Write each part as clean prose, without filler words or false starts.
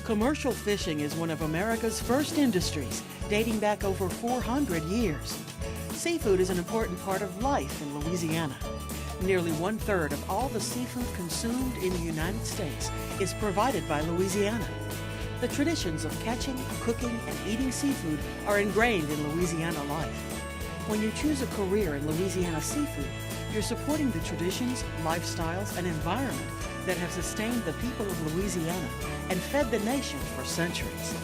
Commercial fishing is one of America's first industries, dating back over 400 years. Seafood is an important part of life in Louisiana. Nearly 1/3 of all the seafood consumed in the United States is provided by Louisiana. The traditions of catching, cooking, and eating seafood are ingrained in Louisiana life. When you choose a career in Louisiana Seafood, you're supporting the traditions, lifestyles, and environment that have sustained the people of Louisiana and fed the nation for centuries.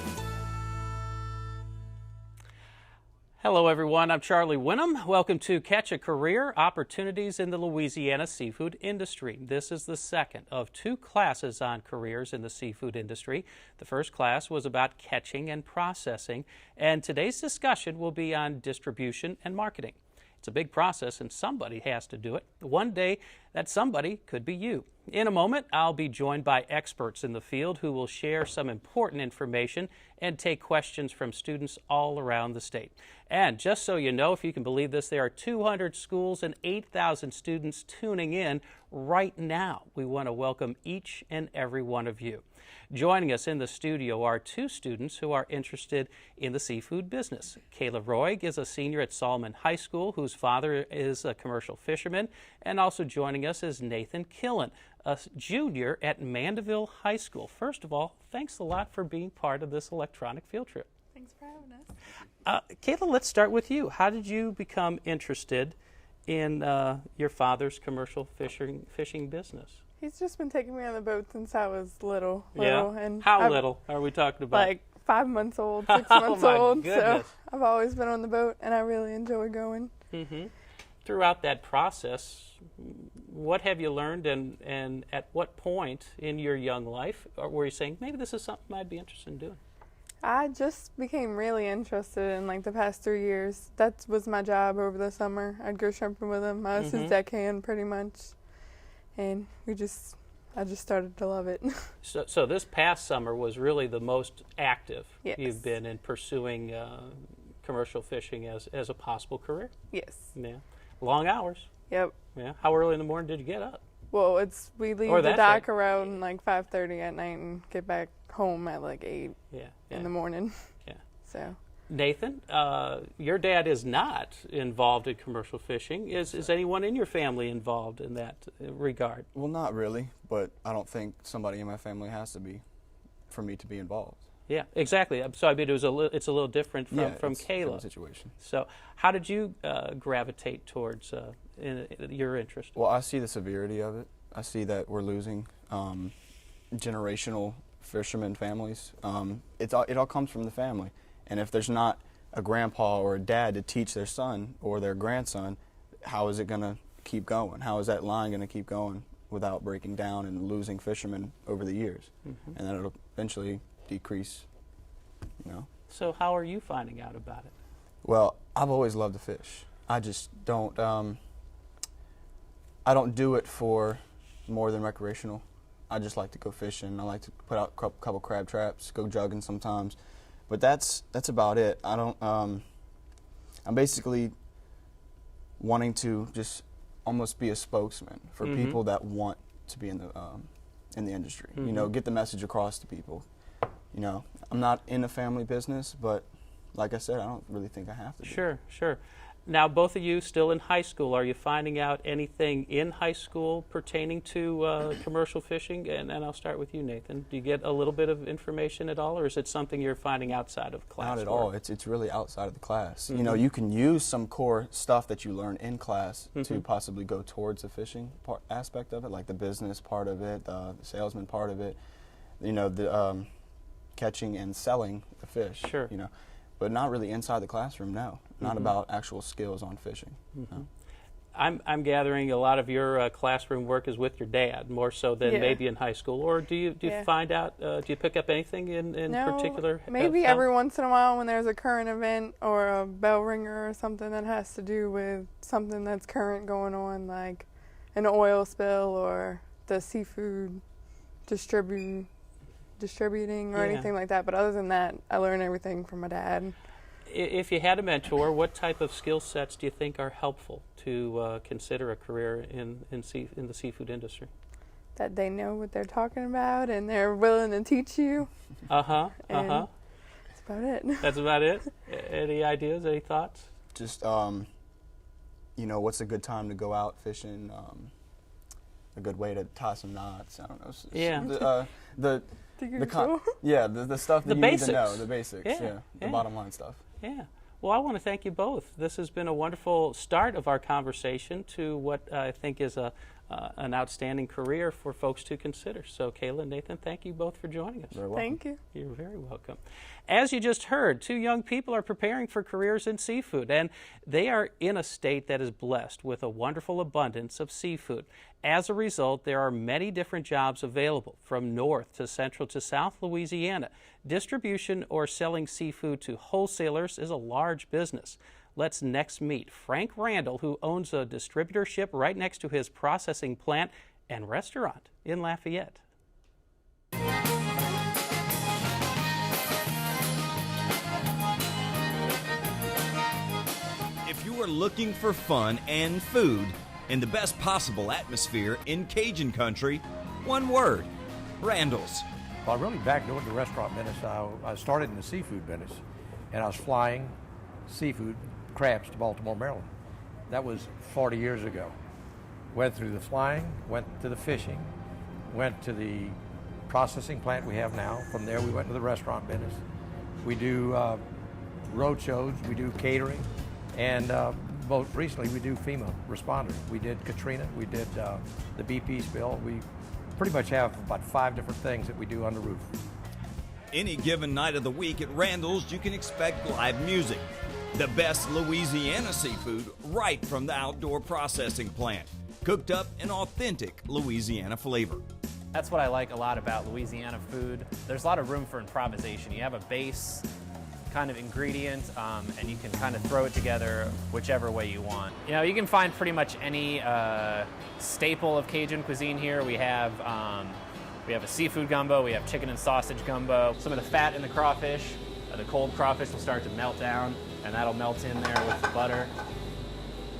Hello everyone, I'm Charlie Winham. Welcome to Catch a Career, Opportunities in the Louisiana Seafood Industry. This is the second of two classes on careers in the seafood industry. The first class was about catching and processing, and today's discussion will be on distribution and marketing. It's a big process and somebody has to do it. One day that somebody could be you. In a moment, I'll be joined by experts in the field who will share some important information and take questions from students all around the state. And just so you know, if you can believe this, there are 200 schools and 8,000 students tuning in right now. We want to welcome each and every one of you. Joining us in the studio are two students who are interested in the seafood business. Kayla Roig is a senior at Solomon High School, whose father is a commercial fisherman. And also joining us is Nathan Killen, a junior at Mandeville High School. First of all, thanks a lot for being part of this electronic field trip. Thanks for having us. Kayla, let's start with you. How did you become interested in your father's commercial fishing business? He's just been taking me on the boat since I was little. Yeah? And How little are we talking about? Like 5 months old, 6 Oh, months my old. goodness. So I've always been on the boat, and I really enjoy going. Mm-hmm. Throughout that process, what have you learned, and at what point in your young life were you saying, maybe this is something I'd be interested in doing? I just became really interested in like the past 3 years. That was my job over the summer. I'd go shrimping with him. I was his deckhand pretty much. And I just started to love it. So this past summer was really the most active you've been in pursuing commercial fishing as a possible career? Yes. Yeah. Long hours. Yep. Yeah. How early in the morning did you get up? Well, we leave the dock around like 5:30 at night and get back home at like 8 in the morning. Yeah. So. Nathan, your dad is not involved in commercial fishing. Is anyone in your family involved in that regard? Well, not really, but I don't think somebody in my family has to be for me to be involved. Yeah, exactly. So I mean, it's a little different from Kayla. Situation. So how did you gravitate towards your interest? Well, I see the severity of it. I see that we're losing generational fishermen families. It all comes from the family. And if there's not a grandpa or a dad to teach their son or their grandson, how is it going to keep going? How is that line going to keep going without breaking down and losing fishermen over the years? Mm-hmm. And then it'll eventually decrease, you know. So how are you finding out about it? Well, I've always loved to fish. I just don't, I don't do it for more than recreational. I just like to go fishing. I like to put out a couple crab traps, go jugging sometimes. But that's about it. I don't. I'm basically wanting to just almost be a spokesman for people that want to be in the industry. You know, get the message across to people. You know, I'm not in a family business, but like I said, I don't really think I have to. Sure. Now, both of you still in high school. Are you finding out anything in high school pertaining to commercial fishing? And I'll start with you, Nathan. Do you get a little bit of information at all, or is it something you're finding outside of class? Not at all. It's really outside of the class. You know, you can use some core stuff that you learn in class to possibly go towards the fishing aspect of it, like the business part of it, the salesman part of it, you know, the catching and selling the fish. Sure. You know. But not really inside the classroom, no. Not about actual skills on fishing. No. I'm gathering a lot of your classroom work is with your dad, more so than maybe in high school. Or do you find out, do you pick up anything in particular? Maybe every once in a while when there's a current event or a bell ringer or something that has to do with something that's current going on, like an oil spill or the seafood distributing or anything like that. But other than that, I learn everything from my dad. If you had a mentor, what type of skill sets do you think are helpful to consider a career in the seafood industry? that they know what they're talking about and they're willing to teach you. Uh-huh, And uh-huh. that's about it. That's about it? Any ideas, any thoughts? Just, you know, what's a good time to go out fishing? A good way to tie some knots. I don't know. Yeah. The stuff that The you basics. need to know, the basics. Yeah, The yeah. bottom line stuff. Yeah. Well, I want to thank you both. This has been a wonderful start of our conversation to what I think is an outstanding career for folks to consider. So, Kayla and Nathan, thank you both for joining us. Very welcome. Thank you. You're very welcome. As you just heard, two young people are preparing for careers in seafood, and they are in a state that is blessed with a wonderful abundance of seafood. As a result, there are many different jobs available, from North to Central to South Louisiana. Distribution or selling seafood to wholesalers is a large business. Let's next meet Frank Randall, who owns a distributorship right next to his processing plant and restaurant in Lafayette. If you are looking for fun and food in the best possible atmosphere in Cajun country, one word: Randall's. Well, really back doing the restaurant business, I started in the seafood business, and I was flying seafood, crabs, to Baltimore, Maryland. That was 40 years ago. Went through the flying, went to the fishing, went to the processing plant we have now. From there, we went to the restaurant business. We do road shows, we do catering, and most recently we do FEMA responders. We did Katrina, we did the BP spill. We pretty much have about 5 different things that we do on the roof. Any given night of the week at Randall's, you can expect live music. The best Louisiana seafood right from the outdoor processing plant, cooked up in authentic Louisiana flavor. That's what I like a lot about Louisiana food. There's a lot of room for improvisation. You have a base kind of ingredient, and you can kind of throw it together whichever way you want. You know, you can find pretty much any staple of Cajun cuisine here. We have a seafood gumbo, we have chicken and sausage gumbo. Some of the fat in the crawfish, the cold crawfish will start to melt down, and that'll melt in there with the butter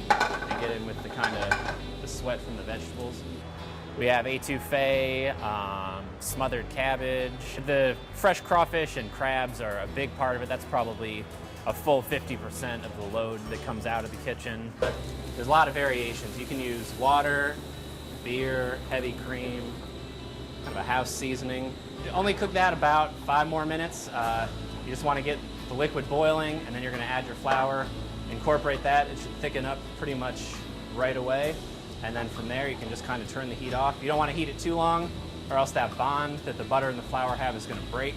and get in with the kind of the sweat from the vegetables. We have etouffee, smothered cabbage. The fresh crawfish and crabs are a big part of it. That's probably a full 50% of the load that comes out of the kitchen. But there's a lot of variations. You can use water, beer, heavy cream, kind of a house seasoning. You only cook that about 5 more minutes. You just want to get the liquid boiling, and then you're going to add your flour, incorporate that. It should thicken up pretty much right away. And then from there, you can just kind of turn the heat off. You don't want to heat it too long, or else that bond that the butter and the flour have is going to break.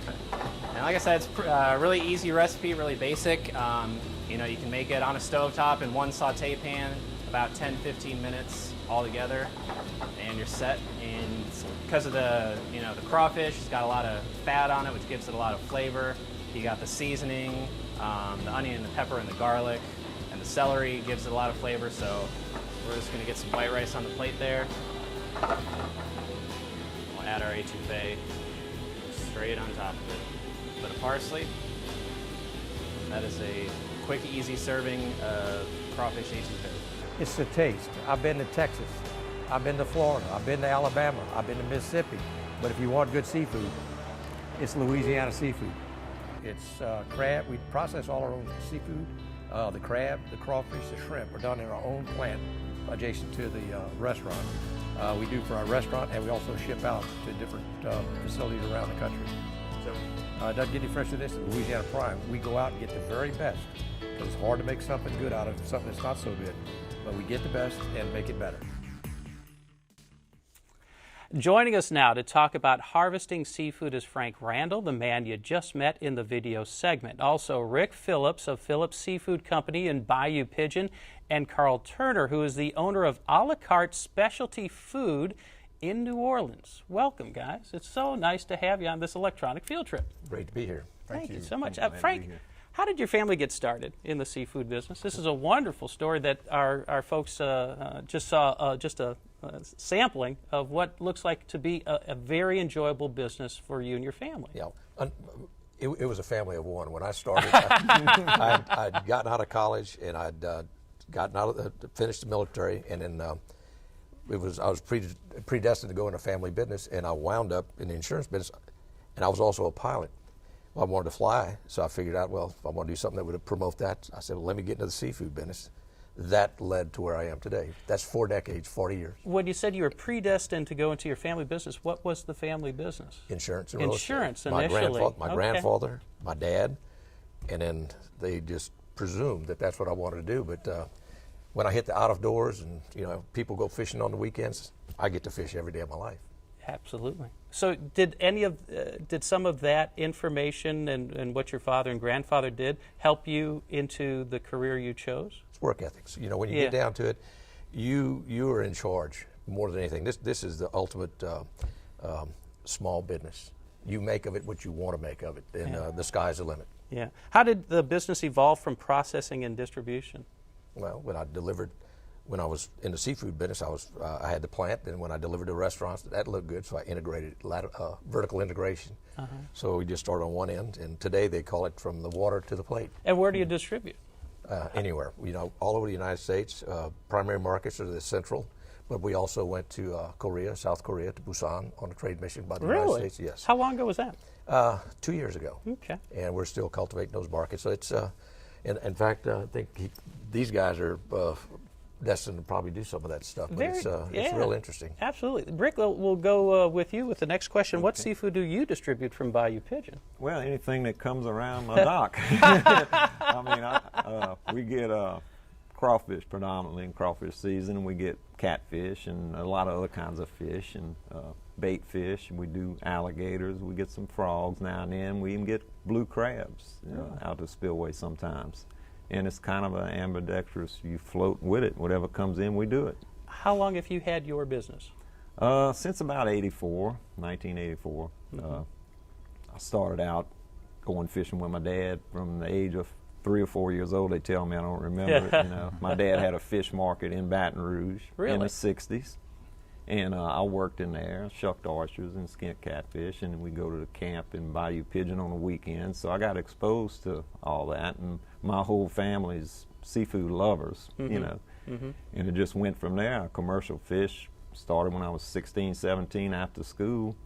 And like I said, it's a really easy recipe, really basic. You know, you can make it on a stovetop in one saute pan, about 10-15 minutes all together, and you're set. And because of the crawfish, it's got a lot of fat on it, which gives it a lot of flavor. You got the seasoning, the onion, the pepper, and the garlic, and the celery gives it a lot of flavor. So we're just going to get some white rice on the plate there. We'll add our etouffee straight on top of it. A bit of parsley. That is a quick, easy serving of crawfish etouffee. It's the taste. I've been to Texas, I've been to Florida, I've been to Alabama, I've been to Mississippi. But if you want good seafood, it's Louisiana Seafood. It's crab. We process all our own seafood. The crab, the crawfish, the shrimp are done in our own plant adjacent to the restaurant. We do for our restaurant, and we also ship out to different facilities around the country. So it doesn't get any fresher than this. At Louisiana Prime, we go out and get the very best, because it's hard to make something good out of something that's not so good. But we get the best and make it better. Joining us now to talk about harvesting seafood is Frank Randall, the man you just met in the video segment. Also, Rick Phillips of Phillips Seafood Company in Bayou Pigeon, and Carl Turner, who is the owner of A La Carte Specialty Food in New Orleans. Welcome, guys. It's so nice to have you on this electronic field trip. Great to be here. Thank you so much. Frank, how did your family get started in the seafood business? This is a wonderful story that our folks just saw just a sampling of what looks like to be a very enjoyable business for you and your family. Yeah, it was a family of one. When I started, I'd gotten out of college and I'd finished the military, and then I was predestined to go into family business, and I wound up in the insurance business, and I was also a pilot. Well, I wanted to fly, so I figured out, well, if I want to do something that would promote that, I said, well, let me get into the seafood business. That led to where I am today. That's 4 decades, 40 years. When you said you were predestined to go into your family business, what was the family business? Insurance and real estate. Insurance initially. My grandfather, my dad, and then they just presumed that that's what I wanted to do. But when I hit the out of doors and people go fishing on the weekends, I get to fish every day of my life. Absolutely. So did some of that information and what your father and grandfather did help you into the career you chose? It's work ethics. When you get down to it, you are in charge more than anything. This is the ultimate small business. You make of it what you want to make of it, and the sky's the limit. Yeah. How did the business evolve from processing and distribution? Well, when I was in the seafood business, I had the plant, and when I delivered to restaurants, that looked good, so I integrated vertical integration. So we just started on one end, and today they call it from the water to the plate. And where do you distribute? Anywhere, all over the United States. Primary markets are the central, but we also went to Korea, South Korea, to Busan on a trade mission by the United States. Yes. How long ago was that? 2 years ago. Okay. And we're still cultivating those markets. So it's, in fact, I think these guys are destined to probably do some of that stuff. But it's real interesting. Absolutely. Rick, we'll go with you with the next question. Okay. What seafood do you distribute from Bayou Pigeon? Well, anything that comes around my dock. I mean, we get crawfish predominantly in crawfish season. We get catfish and a lot of other kinds of fish and bait fish. We do alligators. We get some frogs now and then. We even get blue crabs out to spillway sometimes. And it's kind of an ambidextrous. You float with it. Whatever comes in, we do it. How long have you had your business? Since about 1984. I started out going fishing with my dad from the age of 3 or 4 years old. They tell me, I don't remember it. My dad had a fish market in Baton Rouge in the 60s. And I worked in there, shucked oysters and skinned catfish, and we go to the camp in Bayou Pigeon on the weekends. So I got exposed to all that, and my whole family's seafood lovers, And it just went from there. Commercial fish started when I was 16, 17 after school,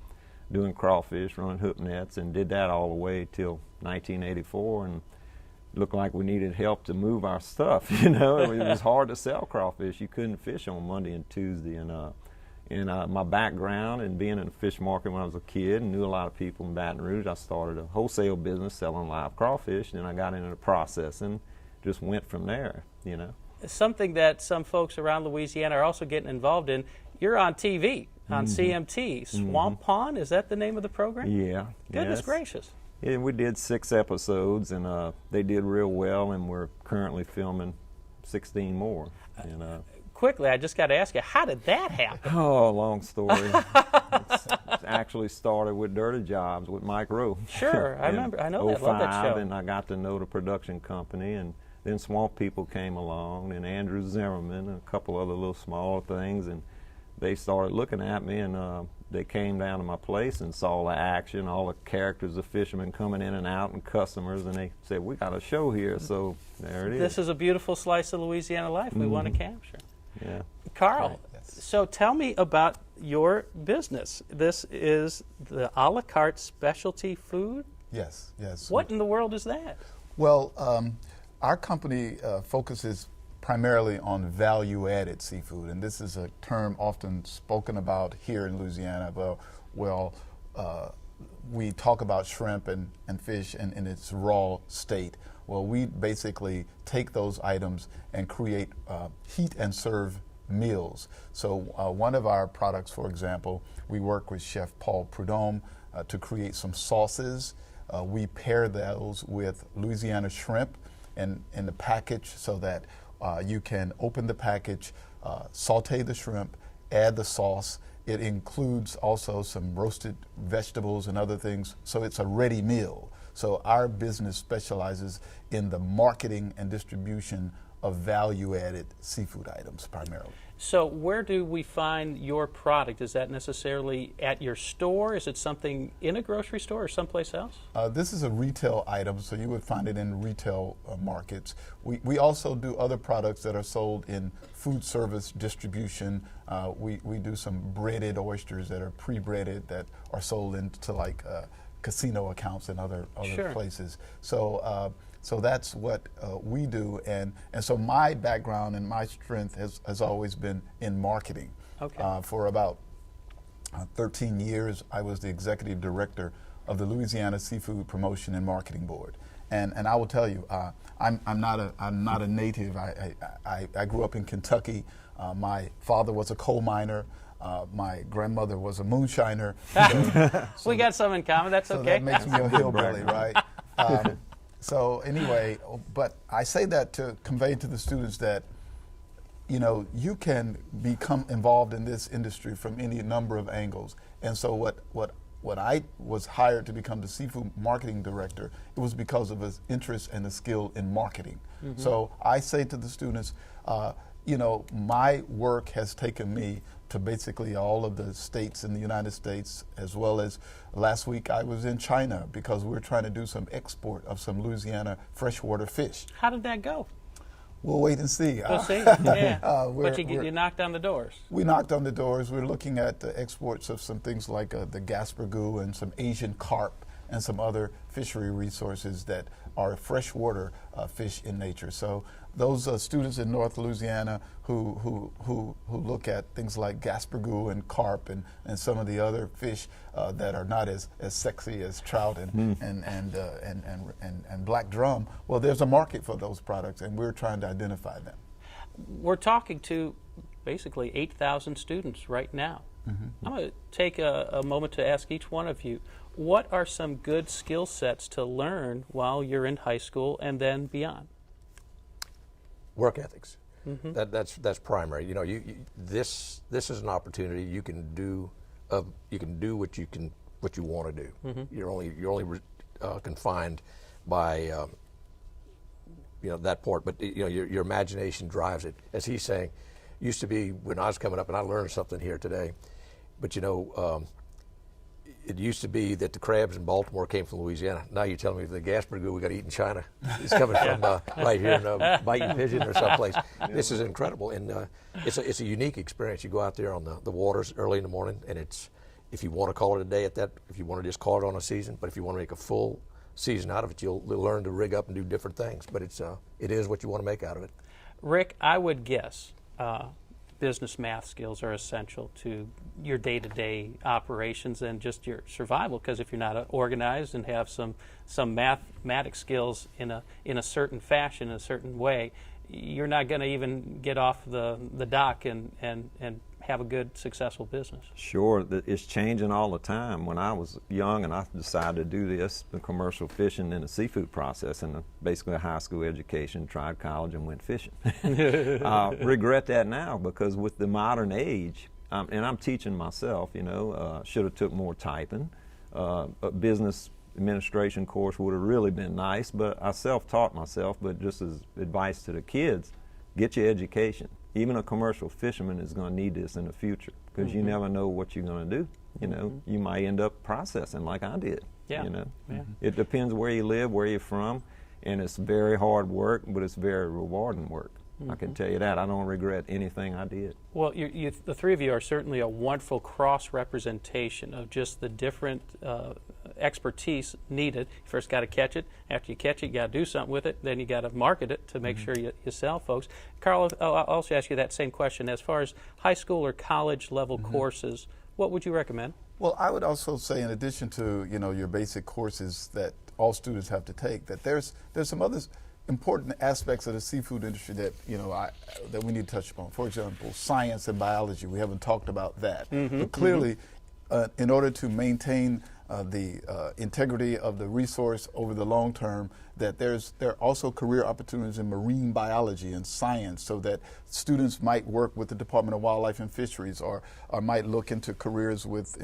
doing crawfish, running hook nets, and did that all the way till 1984, and looked like we needed help to move our stuff, It was hard to sell crawfish. You couldn't fish on Monday and Tuesday, and my background and being in the fish market when I was a kid and knew a lot of people in Baton Rouge, I started a wholesale business selling live crawfish, and then I got into the processing, just went from there, Something that some folks around Louisiana are also getting involved in. You're on TV, on CMT. Swamp Pond, is that the name of the program? Yeah. Goodness gracious. Yeah, we did 6 episodes, and they did real well, and we're currently filming 16 more. Quickly, I just got to ask you, how did that happen? Oh, long story. It's actually started with Dirty Jobs with Mike Rowe. Sure, I remember. I know that. Love that show. And I got to know the production company, and then Swamp People came along, and Andrew Zimmerman, and a couple other little small things, and they started looking at me, and they came down to my place and saw the action, all the characters of fishermen coming in and out, and customers, and they said, we got a show here, so there it is. This is a beautiful slice of Louisiana life we want to capture. Yeah. Carl, so tell me about your business. This is the a la carte specialty food? Yes. What in the world is that? Well, our company focuses primarily on value-added seafood, and this is a term often spoken about here in Louisiana. We talk about shrimp and fish in its raw state. Well, we basically take those items and create heat and serve meals. So one of our products, for example, we work with Chef Paul Prudhomme to create some sauces. We pair those with Louisiana shrimp in the package so that you can open the package, saute the shrimp, add the sauce. It includes also some roasted vegetables and other things, so it's a ready meal. So our business specializes in the marketing and distribution of value-added seafood items primarily. So where do we find your product? Is that necessarily at your store? Is it something in a grocery store or someplace else? This is a retail item, so you would find it in retail markets. We also do other products that are sold in food service distribution. We do some breaded oysters that are pre-breaded that are sold into like casino accounts and other Sure. places. So that's what we do, and so my background and my strength has always been in marketing. Okay. For about 13 years, I was the executive director of the Louisiana Seafood Promotion and Marketing Board, and I will tell you, I'm not a native. I grew up in Kentucky. My father was a coal miner. My grandmother was a moonshiner. So we got some in common. That's so okay. that makes me a hillbilly, right? So anyway, but I say that to convey to the students that, you know, you can become involved in this industry from any number of angles. And so what I was hired to become the seafood marketing director, it was because of his interest and the skill in marketing. Mm-hmm. So I say to the students, you know, my work has taken me to basically all of the states in the United States, as well as last week I was in China because we're trying to do some export of some Louisiana freshwater fish. How did that go? We'll wait and see. We'll see. Yeah. But we're- you knocked on the doors. We knocked on the doors. We're looking at the exports of some things like the gaspergoo and some Asian carp and some other fishery resources that are freshwater fish in nature. So those students in North Louisiana who look at things like gaspergoo and carp and some of the other fish that are not as sexy as trout and black drum, well, there's a market for those products, and we're trying to identify them. We're talking to basically 8,000 students right now. Mm-hmm. I'm going to take a moment to ask each one of you, what are some good skill sets to learn while you're in high school and then beyond? Work ethics. Mm-hmm. That's primary. You know, this is an opportunity you can do. You can do what you want to do. Mm-hmm. You're only confined by you know, that part. But you know, your imagination drives it. As he's saying, used to be when I was coming up, and I learned something here today. But you know, it used to be that the crabs in Baltimore came from Louisiana. Now you're telling me the gaspergoo we got to eat in China is coming from right here in Biting Pigeon or someplace. This is incredible, and it's a unique experience. You go out there on the waters early in the morning, and it's, if you want to call it a day at that, if you want to just call it on a season, but if you want to make a full season out of it, you'll learn to rig up and do different things. But it is what you want to make out of it. Rick, I would guess business math skills are essential to your day-to-day operations and just your survival, because if you're not organized and have some mathematic skills in a certain fashion, in a certain way, you're not going to even get off the dock and have a good, successful business. Sure, it's changing all the time. When I was young and I decided to do this, the commercial fishing and the seafood processing, basically a high school education, tried college and went fishing. Regret that now, because with the modern age, and I'm teaching myself, you know, should have took more typing. A business administration course would have really been nice, but I self-taught myself. But just as advice to the kids, get your education. Even a commercial fisherman is going to need this in the future, because you never know what you're going to do. You know, you might end up processing like I did. Yeah. You know, Yeah. It depends where you live, where you're from, and it's very hard work, but it's very rewarding work. I can tell you that. I don't regret anything I did. Well, the three of you are certainly a wonderful cross-representation of just the different expertise needed. You first got to catch it. After you catch it, you got to do something with it. Then you got to market it to make sure you sell folks. Carl, I'll also ask you that same question. As far as high school or college level courses, what would you recommend? Well, I would also say, in addition to, you know, your basic courses that all students have to take, that there's some other important aspects of the seafood industry that, you know, that we need to touch upon. For example, science and biology. We haven't talked about that. But clearly, in order to maintain the integrity of the resource over the long term, that there are also career opportunities in marine biology and science, so that students might work with the Department of Wildlife and Fisheries, or might look into careers with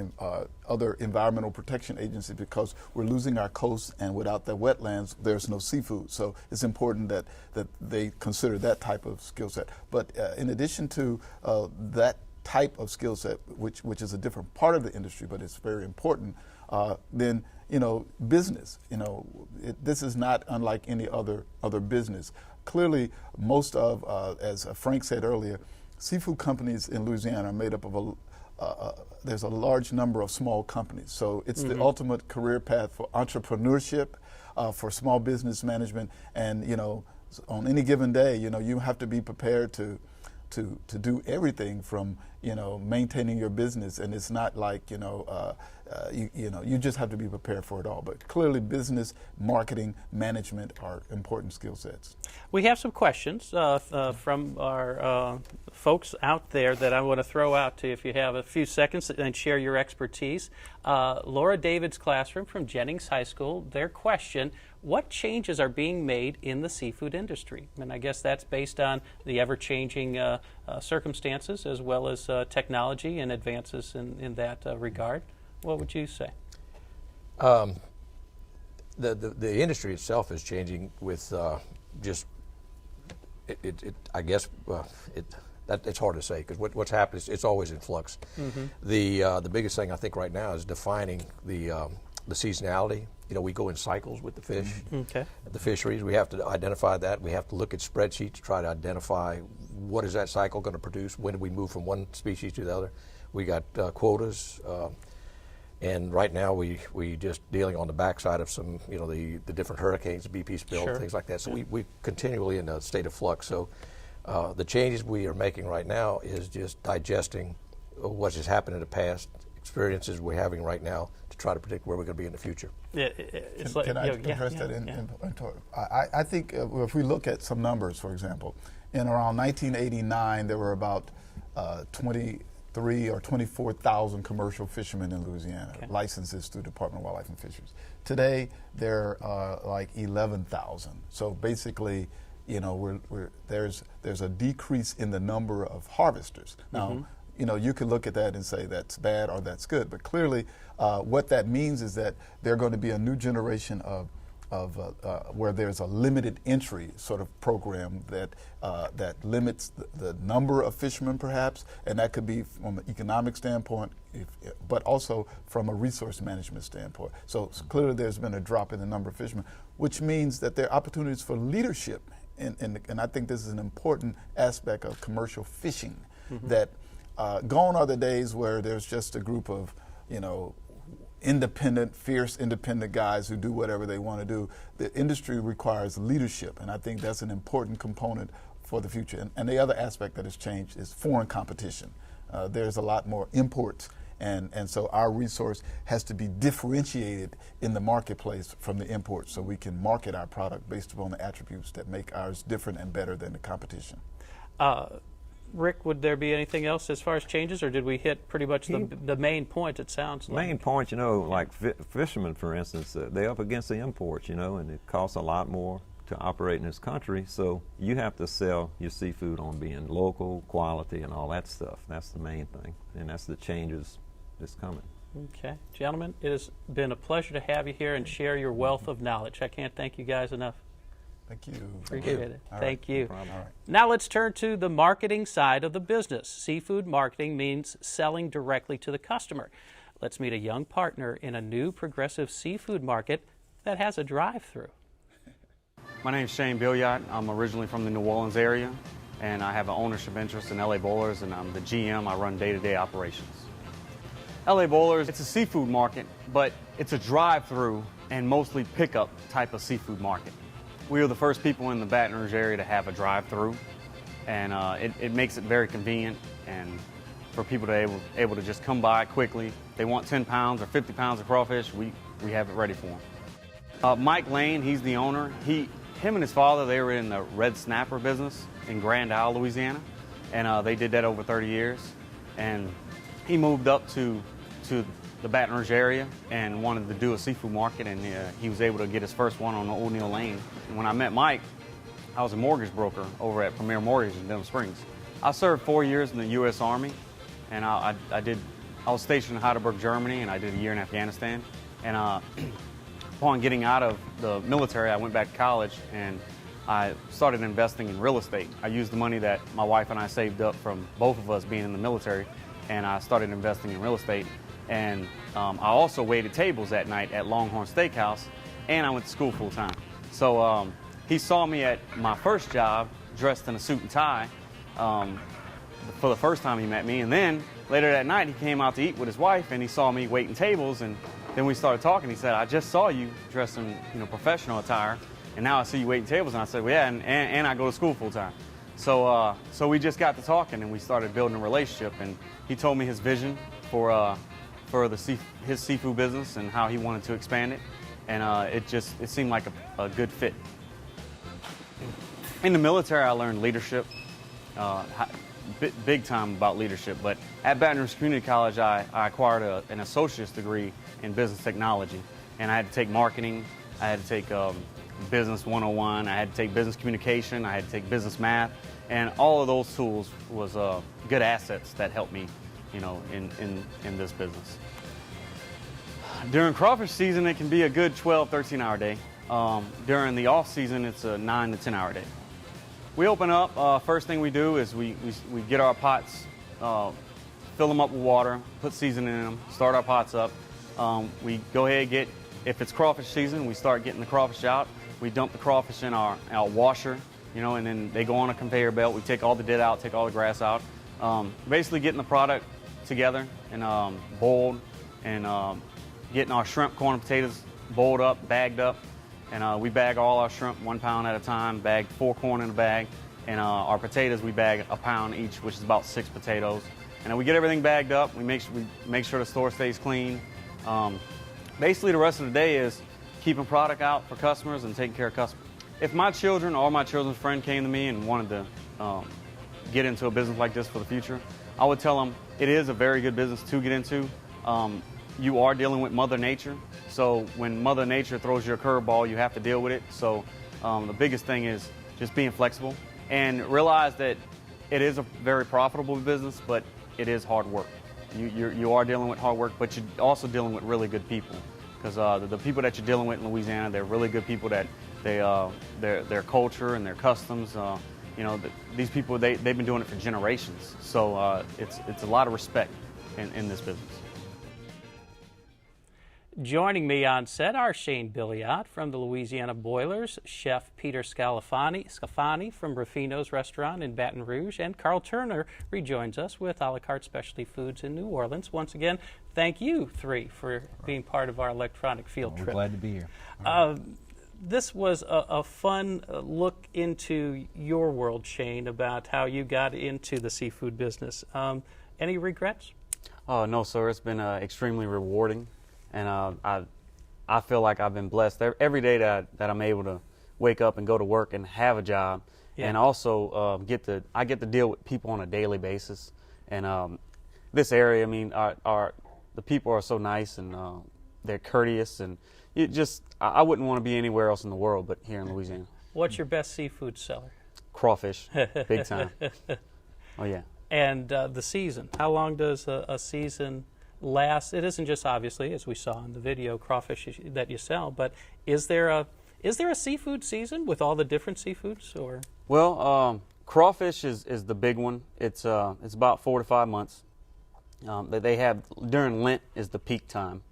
other environmental protection agencies, because we're losing our coasts, and without the wetlands, there's no seafood. So it's important that they consider that type of skill set. But in addition to that type of skill set, which is a different part of the industry, but it's very important, then business. This is not unlike any other business. Clearly, most of, as Frank said earlier, seafood companies in Louisiana are made up of there's a large number of small companies. So it's the ultimate career path for entrepreneurship, for small business management, and on any given day, you have to be prepared to do everything from maintaining your business, and it's not like you just have to be prepared for it all. But clearly, business, marketing, management are important skill sets. We have some questions from our folks out there that I want to throw out to you if you have a few seconds and share your expertise. Laura David's classroom from Jennings High School, their question: what changes are being made in the seafood industry? And I guess that's based on the ever-changing circumstances, as well as technology and advances in that regard. What would you say? The industry itself is changing with just I guess it's hard to say, because what's happened is it's always in flux. The biggest thing I think right now is defining the seasonality. We go in cycles with the fish. At the fisheries, we have to identify that. We have to look at spreadsheets to try to identify what is that cycle going to produce. When do we move from one species to the other? We got quotas. And right now we just dealing on the backside of some, the different hurricanes, the BP spill, things like that. So we continually in a state of flux. So the changes we are making right now is just digesting what has happened in the past, experiences we're having right now, to try to predict where we're going to be in the future. Can I address that? I think if we look at some numbers, for example, in around 1989, there were about 23 or 24,000 commercial fishermen in Louisiana, licenses through Department of Wildlife and Fisheries. Today, there are like 11,000. So basically, there's a decrease in the number of harvesters. Now, you could look at that and say that's bad or that's good, but clearly, what that means is that there are going to be a new generation of where there's a limited entry sort of program that limits the number of fishermen, perhaps, and that could be from an economic standpoint, but also from a resource management standpoint. So clearly there's been a drop in the number of fishermen, which means that there are opportunities for leadership, and I think this is an important aspect of commercial fishing, that gone are the days where there's just a group of, fierce independent guys who do whatever they want to do. The industry requires leadership, and I think that's an important component for the future. And the other aspect that has changed is foreign competition. There's a lot more imports, and so our resource has to be differentiated in the marketplace from the imports, so we can market our product based upon the attributes that make ours different and better than the competition. Rick, would there be anything else as far as changes, or did we hit pretty much the main point, it sounds like? Main point, like fishermen, for instance, they're up against the imports, and it costs a lot more to operate in this country, so you have to sell your seafood on being local, quality, and all that stuff. That's the main thing, and that's the changes that's coming. Okay. Gentlemen, it has been a pleasure to have you here and share your wealth of knowledge. I can't thank you guys enough. Thank you. Appreciate it. Thank you. No problem. Now let's turn to the marketing side of the business. Seafood marketing means selling directly to the customer. Let's meet a young partner in a new progressive seafood market that has a drive-through. My name is Shane Billiot. I'm originally from the New Orleans area, and I have an ownership interest in LA Boilers, and I'm the GM. I run day-to-day operations. LA Boilers, it's a seafood market, but it's a drive-through and mostly pickup type of seafood market. We were the first people in the Baton Rouge area to have a drive-through, and it makes it very convenient and for people to able to just come by quickly. If they want 10 pounds or 50 pounds of crawfish, we have it ready for them. Mike Lane, he's the owner. Him and his father, they were in the red snapper business in Grand Isle, Louisiana, and they did that over 30 years. And he moved up to the Baton Rouge area and wanted to do a seafood market, and he was able to get his first one on the O'Neill Lane. And when I met Mike, I was a mortgage broker over at Premier Mortgage in Denham Springs. I served 4 years in the U.S. Army, and I was stationed in Heidelberg, Germany, and I did a year in Afghanistan. And upon getting out of the military, I went back to college and I started investing in real estate. I used the money that my wife and I saved up from both of us being in the military, and I started investing in real estate. And I also waited tables at night at Longhorn Steakhouse, and I went to school full time. So he saw me at my first job dressed in a suit and tie for the first time he met me, and then later that night he came out to eat with his wife, and he saw me waiting tables, and then we started talking. He said, "I just saw you dressed in professional attire, and now I see you waiting tables." And I said, "Well, yeah, and I go to school full time." So we just got to talking, and we started building a relationship. And he told me his vision for his seafood business and how he wanted to expand it, and it seemed like a good fit. In the military, I learned leadership, big time about leadership. But at Baton Rouge Community College, I acquired an associate's degree in business technology, and I had to take marketing, I had to take business 101, I had to take business communication, I had to take business math, and all of those tools was good assets that helped me, in this business. During crawfish season, it can be a good 12, 13-hour day. During the off season, it's a 9 to 10-hour day. We open up, first thing we do is we get our pots, fill them up with water, put seasoning in them, start our pots up. We go ahead if it's crawfish season, we start getting the crawfish out. We dump the crawfish in our washer, and then they go on a conveyor belt. We take all the dead out, take all the grass out. Basically getting the product together and boiled, and getting our shrimp, corn, and potatoes boiled up, bagged up. And we bag all our shrimp 1 pound at a time, bag 4 corn in a bag. And our potatoes, we bag a pound each, which is about 6 potatoes. And we get everything bagged up. We make sure the store stays clean. Basically, the rest of the day is keeping product out for customers and taking care of customers. If my children or my children's friend came to me and wanted to get into a business like this for the future, I would tell them it is a very good business to get into. You are dealing with Mother Nature, so when Mother Nature throws you a curveball, you have to deal with it. So the biggest thing is just being flexible and realize that it is a very profitable business, but it is hard work. You are dealing with hard work, but you're also dealing with really good people, because the people that you're dealing with in Louisiana, they're really good people. That their culture and their customs, these people they've been doing it for generations. So it's a lot of respect in this business. Joining me on set are Shane Billiot from the Louisiana Boilers, Chef Peter Scalfani from Ruffino's Restaurant in Baton Rouge, and Carl Turner rejoins us with A La Carte Specialty Foods in New Orleans. Once again, thank you three for being part of our electronic field trip. We're glad to be here. This was a fun look into your world, Shane, about how you got into the seafood business. Any regrets? Oh, no, sir. It's been extremely rewarding. And I feel like I've been blessed every day that I'm able to wake up and go to work and have a job, and also I get to deal with people on a daily basis. And this area, I mean, the people are so nice, and they're courteous, and I wouldn't want to be anywhere else in the world but here in Louisiana. What's your best seafood seller? Crawfish, big time. Oh yeah. And the season. How long does a season last? It isn't just, obviously, as we saw in the video, crawfish that you sell, but is there a seafood season with all the different seafoods? Or well, crawfish is the big one. It's about 4 to 5 months. They have during Lent is the peak time,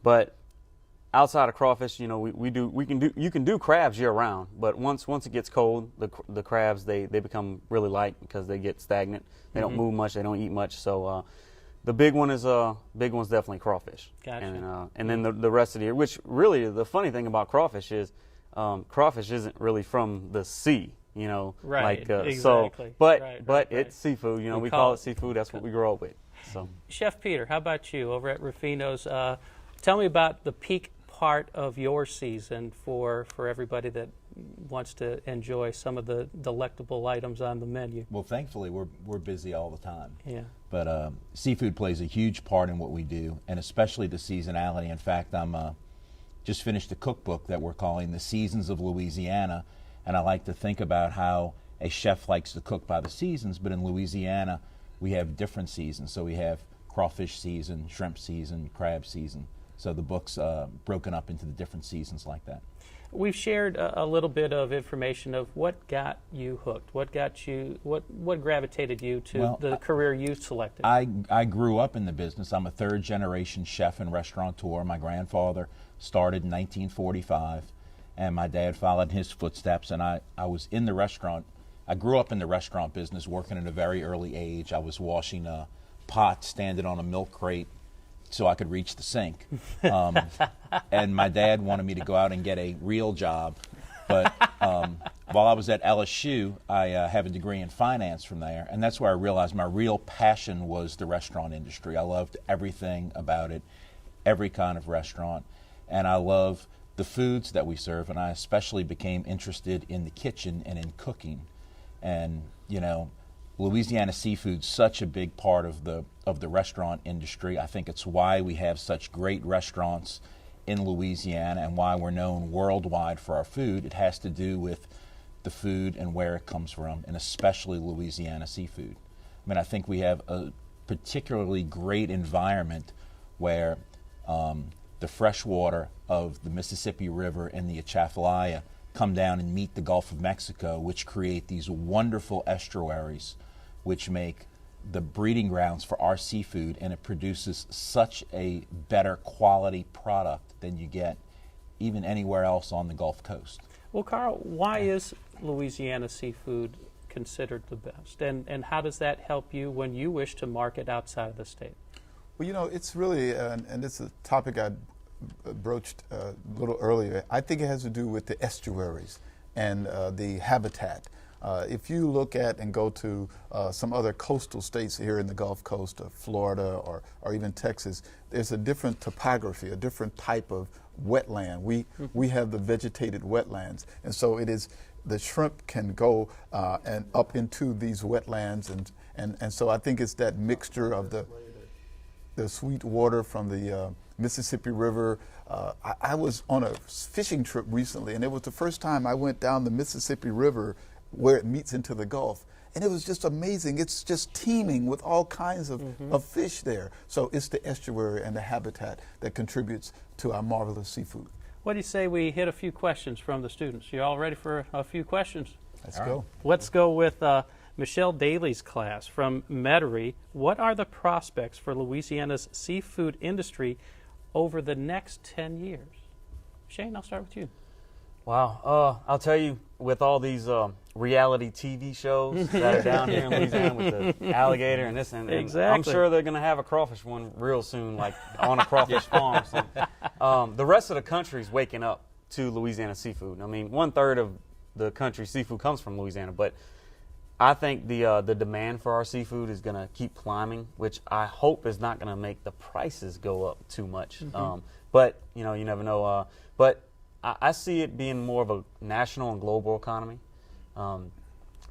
but outside of crawfish, you can do crabs year round. But once it gets cold, the crabs they become really light because they get stagnant. They don't move much. They don't eat much. So the big one's definitely crawfish. Gotcha. And then the rest of the year, which really the funny thing about crawfish is crawfish isn't really from the sea, Right. Exactly. So, but right. it's seafood. We call it seafood. That's what we grow up with. So, Chef Peter, how about you over at Ruffino's? Tell me about the peak part of your season for everybody that wants to enjoy some of the delectable items on the menu. Well, thankfully, we're busy all the time. Yeah. But seafood plays a huge part in what we do, and especially the seasonality. In fact, I'm just finished a cookbook that we're calling The Seasons of Louisiana, and I like to think about how a chef likes to cook by the seasons, but in Louisiana we have different seasons. So we have crawfish season, shrimp season, crab season. So the book's broken up into the different seasons like that. We've shared a little bit of information of what got you hooked, what gravitated you to the career you selected. I grew up in the business. I'm a third generation chef and restaurateur. My grandfather started in 1945, and my dad followed in his footsteps, and I was in the restaurant. I grew up in the restaurant business, working at a very early age. I was washing pots, standing on a milk crate so I could reach the sink. And my dad wanted me to go out and get a real job. But while I was at LSU, I have a degree in finance from there, and that's where I realized my real passion was the restaurant industry. I loved everything about it, every kind of restaurant, and I love the foods that we serve, and I especially became interested in the kitchen and in cooking. And, you know, Louisiana Seafood's such a big part of the restaurant industry. I think it's why we have such great restaurants in Louisiana and why we're known worldwide for our food. It has to do with the food and where it comes from, and especially Louisiana Seafood. I mean, I think we have a particularly great environment where the fresh water of the Mississippi River and the Atchafalaya come down and meet the Gulf of Mexico, which create these wonderful estuaries, which make the breeding grounds for our seafood, and it produces such a better quality product than you get even anywhere else on the Gulf Coast. Well, Carl, why is Louisiana Seafood considered the best, and how does that help you when you wish to market outside of the state? Well, you know, it's really, and it's a topic I broached a little earlier. I think it has to do with the estuaries and the habitat. If you look at and go to some other coastal states here in the Gulf Coast of Florida or even Texas, there's a different topography, a different type of wetland. We have the vegetated wetlands, and so it is the shrimp can go and up into these wetlands, and so I think it's that mixture of the sweet water from the Mississippi River. I was on a fishing trip recently, and it was the first time I went down the Mississippi River where it meets into the Gulf. And it was just amazing. It's just teeming with all kinds of fish there. So it's the estuary and the habitat that contributes to our marvelous seafood. What do you say we hit a few questions from the students? You all ready for a few questions? Let's go. Let's go with Michelle Daly's class from Metairie. What are the prospects for Louisiana's seafood industry over the next 10 years? Shane, I'll start with you. Wow. I'll tell you, with all these reality TV shows that are down here in Louisiana with the alligator and this, and Exactly. I'm sure they're going to have a crawfish one real soon, like on a crawfish farm. So, the rest of the country's waking up to Louisiana seafood. I mean, 1/3 of the country's seafood comes from Louisiana, but I think the demand for our seafood is going to keep climbing, which I hope is not going to make the prices go up too much. But, you know, you never know. But I see it being more of a national and global economy,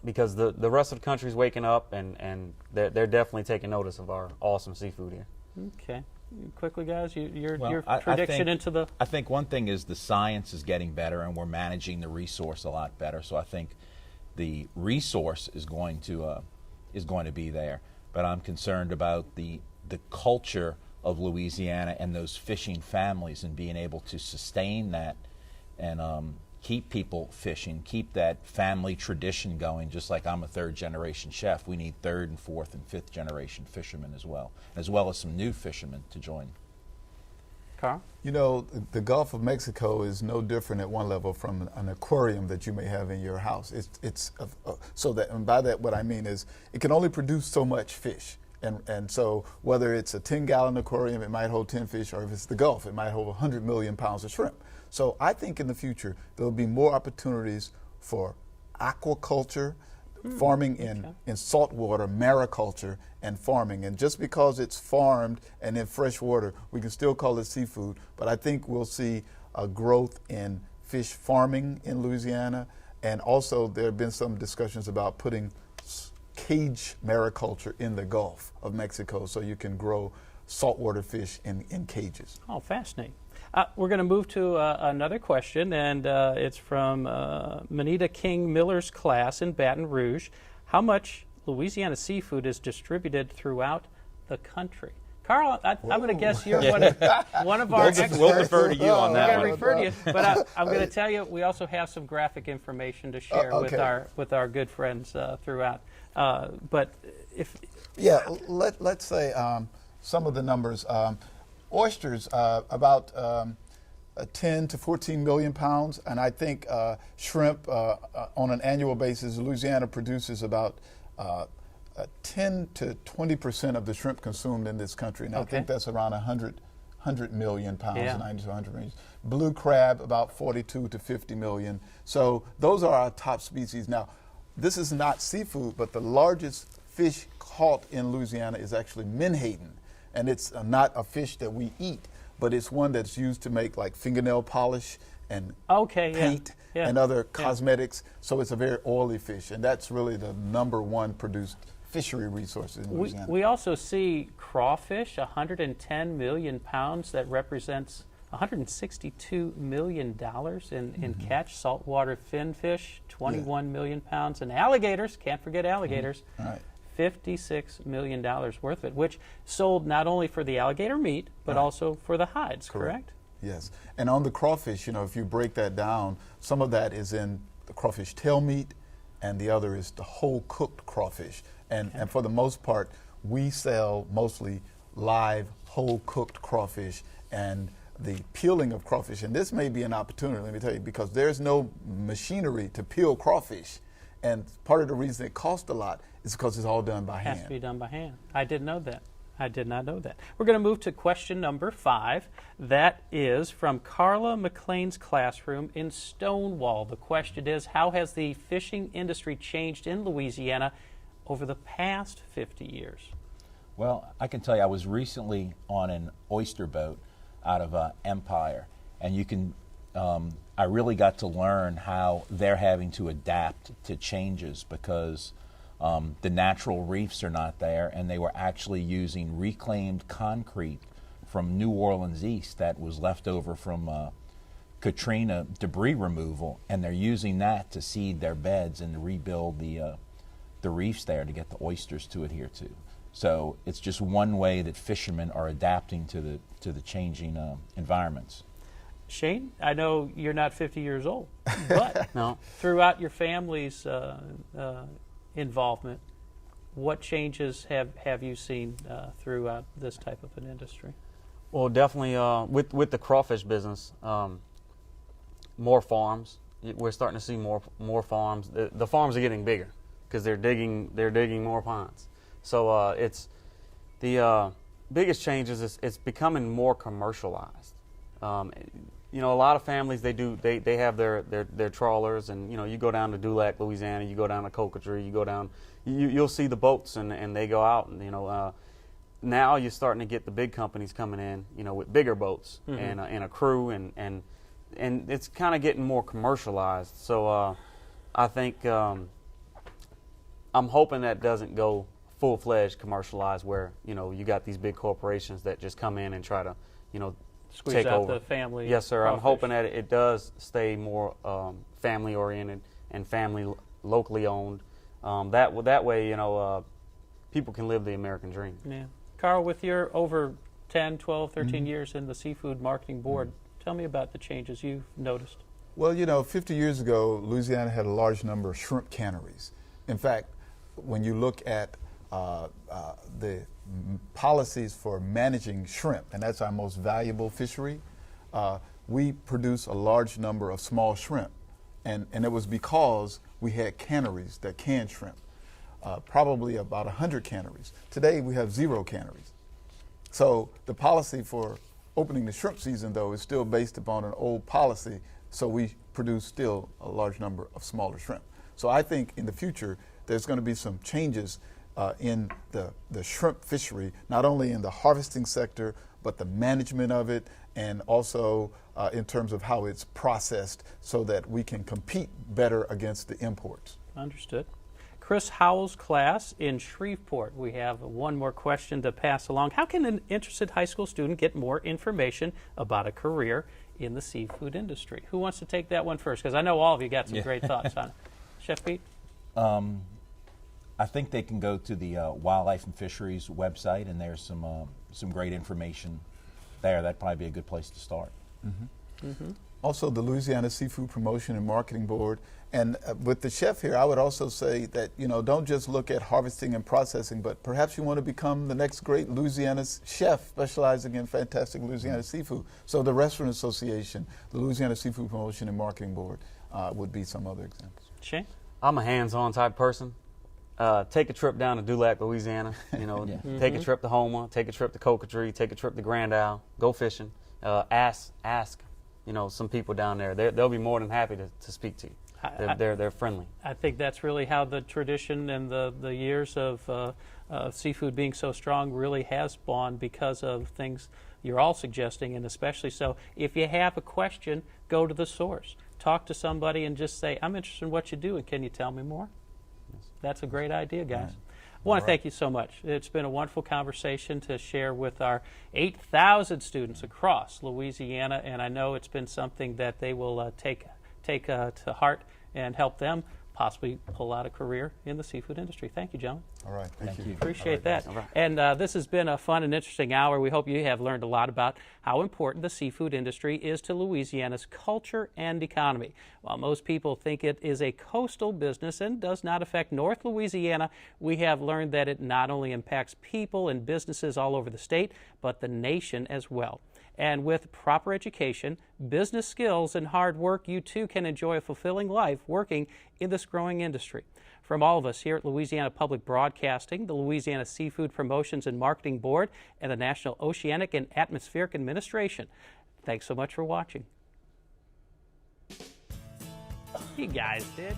because the rest of the country is waking up, and they're definitely taking notice of our awesome seafood here. Okay. Quickly, guys, your I prediction think, into the... I think one thing is the science is getting better, and we're managing the resource a lot better. So I think the resource is going to be there. But I'm concerned about the culture of Louisiana and those fishing families, and being able to sustain that and keep people fishing, keep that family tradition going. Just like I'm a third-generation chef, we need third and fourth and fifth-generation fishermen as well as some new fishermen to join. Carl? You know, the Gulf of Mexico is no different at one level from an aquarium that you may have in your house. It's so that, and by that what I mean is it can only produce so much fish. And so whether it's a 10-gallon aquarium, it might hold 10 fish, or if it's the Gulf, it might hold 100 million pounds of shrimp. So I think in the future there will be more opportunities for aquaculture, farming in saltwater, mariculture, and farming. And just because it's farmed and in fresh water, we can still call it seafood. But I think we'll see a growth in fish farming in Louisiana. And also there have been some discussions about putting cage mariculture in the Gulf of Mexico, so you can grow saltwater fish in cages. Oh, fascinating. We're going to move to another question, and it's from Manita King Miller's class in Baton Rouge. How much Louisiana seafood is distributed throughout the country? Carl, I'm going to guess you're one of our experts. We'll defer to you on that one. We're going to refer to you, but I'm going to tell you we also have some graphic information to share with our good friends throughout. But if let's say some of the numbers. Oysters, about 10 to 14 million pounds, and I think shrimp on an annual basis, Louisiana produces about 10 to 20% of the shrimp consumed in this country, and I think that's around 100 million pounds, 90 to 100 million. Blue crab, about 42 to 50 million. So those are our top species. Now, this is not seafood, but the largest fish caught in Louisiana is actually menhaden, and it's not a fish that we eat, but it's one that's used to make like fingernail polish and paint and other cosmetics. So it's a very oily fish, and that's really the #1 produced fishery resource in Louisiana. We also see crawfish, 110 million pounds. That represents $162 million in catch. Saltwater finfish, 21 million pounds. And alligators, can't forget alligators, $56 million worth of it, which sold not only for the alligator meat, but also for the hides, correct? Yes. And on the crawfish, if you break that down, some of that is in the crawfish tail meat, and the other is the whole cooked crawfish. And for the most part, we sell mostly live, whole cooked crawfish, and the peeling of crawfish. And this may be an opportunity, let me tell you, because there's no machinery to peel crawfish. And part of the reason it costs a lot is because it's all done by hand. Has to be done by hand. I didn't know that. I did not know that. We're going to move to question number 5. That is from Carla McLean's classroom in Stonewall. The question is, how has the fishing industry changed in Louisiana over the past 50 years? Well, I can tell you, I was recently on an oyster boat out of Empire, and you can, I really got to learn how they're having to adapt to changes because the natural reefs are not there, and they were actually using reclaimed concrete from New Orleans East that was left over from Katrina debris removal, and they're using that to seed their beds and to rebuild the reefs there to get the oysters to adhere to. So it's just one way that fishermen are adapting to the changing environments. Shane, I know you're not 50 years old, but throughout your family's involvement, what changes have you seen throughout this type of an industry? Well, definitely with the crawfish business, more farms. We're starting to see more farms. The farms are getting bigger because they're digging more ponds. So it's the biggest change is it's becoming more commercialized. A lot of families they have their trawlers, and you go down to Dulac, Louisiana, you go down to Cocotree, you go down, you'll see the boats and they go out, and now you're starting to get the big companies coming in, with bigger boats and a crew, and it's kind of getting more commercialized. So I think I'm hoping that doesn't go full-fledged commercialized where you got these big corporations that just come in and try to squeeze take out over the family. Yes, sir. crawfish. I'm hoping that it does stay more family-oriented and locally owned. That way, people can live the American dream. Yeah. Carl, with your over 10, 12, 13 years in the Seafood Marketing Board, tell me about the changes you've noticed. Well, 50 years ago, Louisiana had a large number of shrimp canneries. In fact, when you look at the policies for managing shrimp, and that's our most valuable fishery, we produce a large number of small shrimp. And it was because we had canneries that canned shrimp, probably about 100 canneries. Today we have 0 canneries. So the policy for opening the shrimp season, though, is still based upon an old policy, so we produce still a large number of smaller shrimp. So I think in the future there's going to be some changes in the shrimp fishery, not only in the harvesting sector, but the management of it, and also in terms of how it's processed so that we can compete better against the imports. Understood. Chris Howell's class in Shreveport. We have one more question to pass along. How can an interested high school student get more information about a career in the seafood industry? Who wants to take that one first? Because I know all of you got some great thoughts on it. Chef Pete? I think they can go to the Wildlife and Fisheries website, and there's some great information there. That'd probably be a good place to start. Also, the Louisiana Seafood Promotion and Marketing Board. And with the chef here, I would also say that, you know, don't just look at harvesting and processing, but perhaps you want to become the next great Louisiana chef specializing in fantastic Louisiana seafood. So the Restaurant Association, the Louisiana Seafood Promotion and Marketing Board would be some other examples. Shane? I'm a hands-on type person. Take a trip down to Dulac, Louisiana. You know, take a trip to Houma, take a trip to Coquetry, take a trip to Grand Isle, go fishing. Ask, you know, some people down there. They'll be more than happy to speak to you. They're friendly. I think that's really how the tradition and the years of seafood being so strong really has spawned, because of things you're all suggesting, and especially so. If you have a question, go to the source. Talk to somebody and just say, I'm interested in what you do, and can you tell me more? That's a great idea, guys. I want to thank you so much. It's been a wonderful conversation to share with our 8,000 students across Louisiana, and I know it's been something that they will take to heart and help them possibly pull out a career in the seafood industry. Thank you, gentlemen. All right, thank you. Appreciate that. And this has been a fun and interesting hour. We hope you have learned a lot about how important the seafood industry is to Louisiana's culture and economy. While most people think it is a coastal business and does not affect North Louisiana, we have learned that it not only impacts people and businesses all over the state, but the nation as well. And with proper education, business skills, and hard work, you too can enjoy a fulfilling life working in this growing industry. From all of us here at Louisiana Public Broadcasting, the Louisiana Seafood Promotions and Marketing Board, and the National Oceanic and Atmospheric Administration, thanks so much for watching. You guys did.